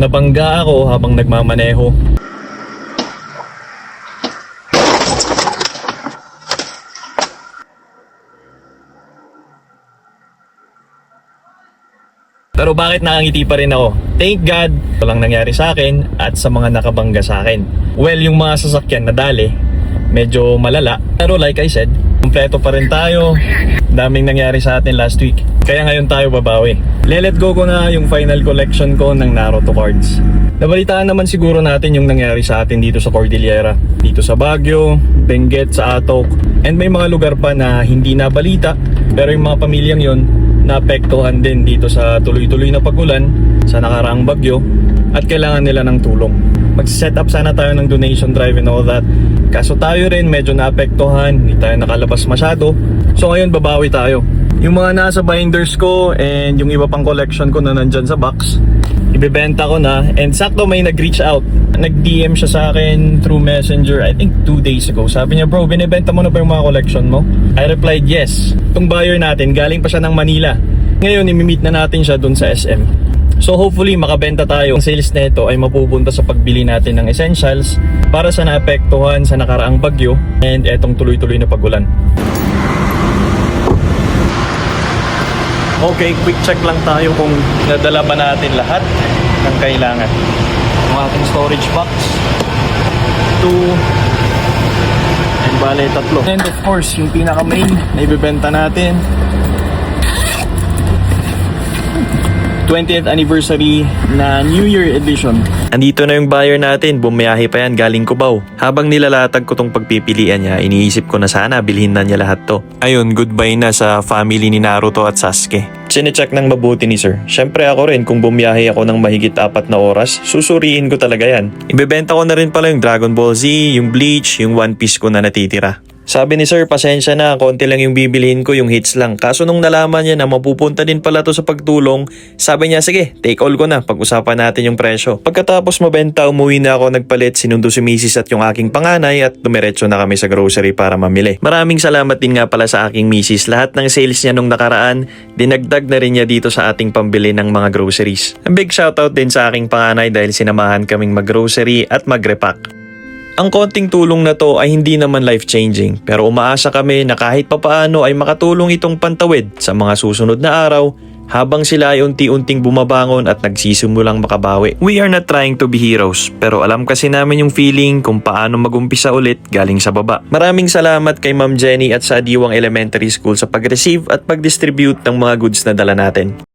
nabangga ako habang nagmamaneho. Pero bakit nakangiti pa rin ako? Thank God, walang nangyari sa akin at sa mga nakabangga sa akin. Well, yung mga sasakyan na dali, medyo malala. Pero like I said, kumpleto pa rin tayo. Daming nangyari sa atin last week. Kaya ngayon tayo babawi. Let go ko na yung final collection ko ng Naruto cards. Nabalitaan naman siguro natin yung nangyari sa atin dito sa Cordillera. Dito sa Baguio, Benguet, sa Atok. And may mga lugar pa na hindi nabalita. Pero yung mga pamilyang yon naapektuhan din dito sa tuloy-tuloy na pagulan sa nakaraang bagyo at kailangan nila ng tulong. Mag-set up sana tayo ng donation drive and all that. Kaso tayo rin medyo naapektuhan, hindi tayo nakalabas masyado. So ngayon babawi tayo. Yung mga nasa binders ko and yung iba pang collection ko na nandyan sa box, ibebenta ko na. And sakto may nag-reach out. Nag-DM siya sa akin through Messenger, I think 2 days ago. Sabi niya, bro, binibenta mo na ba yung mga collection mo? I replied, yes. Itong buyer natin, galing pa siya ng Manila. Ngayon, imimit na natin siya dun sa SM. So hopefully, makabenta tayo. Ang sales nito ay mapupunta sa pagbili natin ng essentials para sa naapektuhan sa nakaraang bagyo and etong tuloy-tuloy na pagulan. Okay, quick check lang tayo kung nadala ba natin lahat ng kailangan. Ang ating storage box, 2, and bale 3. And of course, yung pinaka-main na ibebenta natin, 20th anniversary na New Year edition. Andito na yung buyer natin, bumiyahe pa yan galing Cubao. Habang nilalatag ko tong pagpipilian niya, iniisip ko na sana bilhin na niya lahat to. Ayun, goodbye na sa family ni Naruto at Sasuke. Chinecheck ng mabuti ni sir. Syempre ako rin, kung bumiyahe ako ng mahigit 4 na oras, susuriin ko talaga yan. Ibebenta ko na rin pala yung Dragon Ball Z, yung Bleach, yung One Piece ko na natitira. Sabi ni sir, pasensya na, konti lang yung bibilihin ko, yung hits lang. Kaso nung nalaman niya na mapupunta din pala to sa pagtulong, sabi niya, sige, take all ko na, pag-usapan natin yung presyo. Pagkatapos mabenta, umuwi na ako nagpalit, sinundo si misis at yung aking panganay at dumiretso na kami sa grocery para mamili. Maraming salamat din nga pala sa aking misis. Lahat ng sales niya nung nakaraan, dinagdag na rin niya dito sa ating pambili ng mga groceries. A big shoutout din sa aking panganay dahil sinamahan kaming mag-grocery at mag-repack. Ang konting tulong na to ay hindi naman life-changing, pero umaasa kami na kahit papaano ay makatulong itong pantawid sa mga susunod na araw habang sila ay unti-unting bumabangon at nagsisimulang makabawi. We are not trying to be heroes, pero alam kasi namin yung feeling kung paano magumpisa ulit galing sa baba. Maraming salamat kay Ma'am Jenny at sa Diwang Elementary School sa pag-receive at pag-distribute ng mga goods na dala natin.